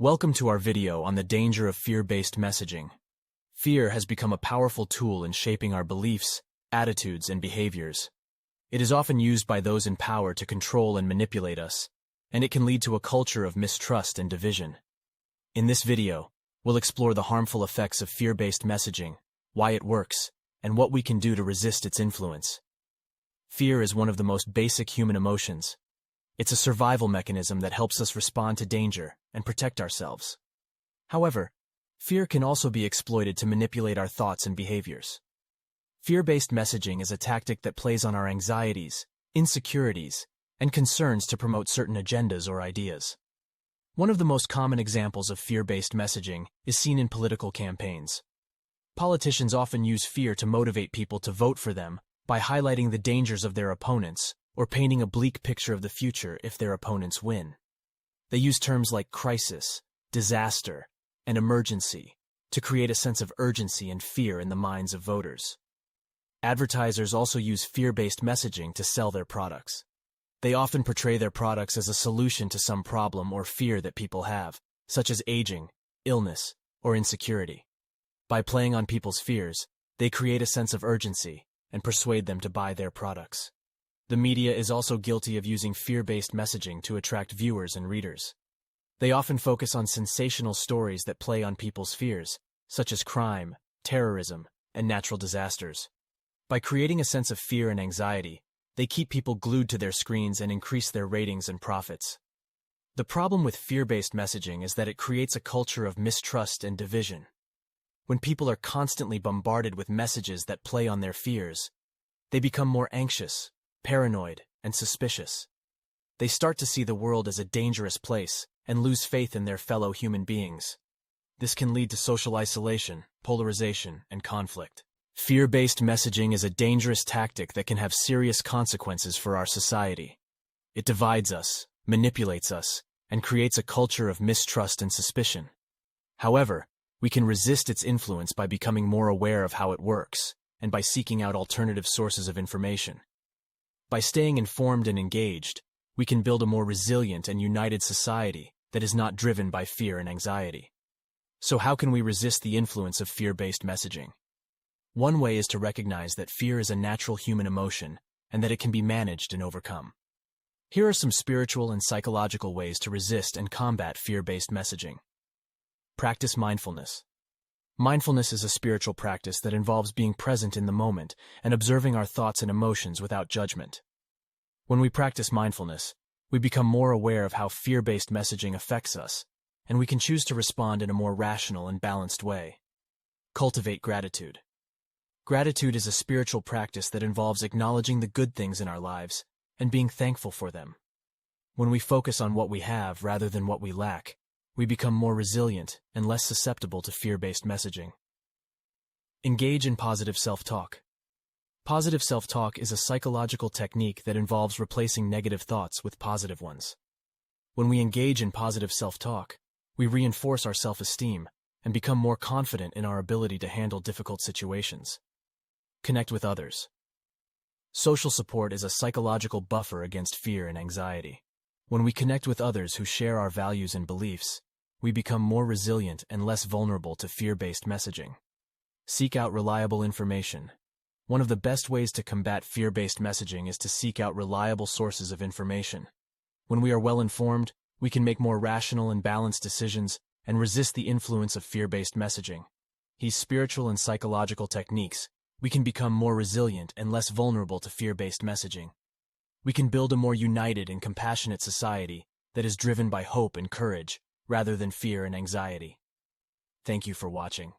Welcome to our video on the danger of fear-based messaging. Fear has become a powerful tool in shaping our beliefs, attitudes, and behaviors. It is often used by those in power to control and manipulate us, and it can lead to a culture of mistrust and division. In this video, we'll explore the harmful effects of fear-based messaging, why it works, and what we can do to resist its influence. Fear is one of the most basic human emotions. It's a survival mechanism that helps us respond to danger and protect ourselves. However, fear can also be exploited to manipulate our thoughts and behaviors. Fear-based messaging is a tactic that plays on our anxieties, insecurities, and concerns to promote certain agendas or ideas. One of the most common examples of fear-based messaging is seen in political campaigns. Politicians often use fear to motivate people to vote for them by highlighting the dangers of their opponents or painting a bleak picture of the future if their opponents win. They use terms like crisis, disaster, and emergency to create a sense of urgency and fear in the minds of voters. Advertisers also use fear-based messaging to sell their products. They often portray their products as a solution to some problem or fear that people have, such as aging, illness, or insecurity. By playing on people's fears, they create a sense of urgency and persuade them to buy their products. The media is also guilty of using fear-based messaging to attract viewers and readers. They often focus on sensational stories that play on people's fears, such as crime, terrorism, and natural disasters. By creating a sense of fear and anxiety, they keep people glued to their screens and increase their ratings and profits. The problem with fear-based messaging is that it creates a culture of mistrust and division. When people are constantly bombarded with messages that play on their fears, they become more anxious, paranoid, and suspicious. They start to see the world as a dangerous place and lose faith in their fellow human beings. This can lead to social isolation, polarization, and conflict. Fear-based messaging is a dangerous tactic that can have serious consequences for our society. It divides us, manipulates us, and creates a culture of mistrust and suspicion. However, we can resist its influence by becoming more aware of how it works and by seeking out alternative sources of information. By staying informed and engaged, we can build a more resilient and united society that is not driven by fear and anxiety. So how can we resist the influence of fear-based messaging? One way is to recognize that fear is a natural human emotion and that it can be managed and overcome. Here are some spiritual and psychological ways to resist and combat fear-based messaging. Practice mindfulness. Mindfulness is a spiritual practice that involves being present in the moment and observing our thoughts and emotions without judgment. When we practice mindfulness, we become more aware of how fear-based messaging affects us, and we can choose to respond in a more rational and balanced way. Cultivate gratitude. Gratitude is a spiritual practice that involves acknowledging the good things in our lives and being thankful for them. When we focus on what we have rather than what we lack, we become more resilient and less susceptible to fear-based messaging. Engage in positive self-talk. Positive self-talk is a psychological technique that involves replacing negative thoughts with positive ones. When we engage in positive self-talk, we reinforce our self-esteem and become more confident in our ability to handle difficult situations. Connect with others. Social support is a psychological buffer against fear and anxiety. When we connect with others who share our values and beliefs, we become more resilient and less vulnerable to fear-based messaging. Seek out reliable information. One of the best ways to combat fear-based messaging is to seek out reliable sources of information. When we are well informed, we can make more rational and balanced decisions and resist the influence of fear-based messaging. These spiritual and psychological techniques, we can become more resilient and less vulnerable to fear-based messaging. We can build a more united and compassionate society that is driven by hope and courage rather than fear and anxiety. Thank you for watching.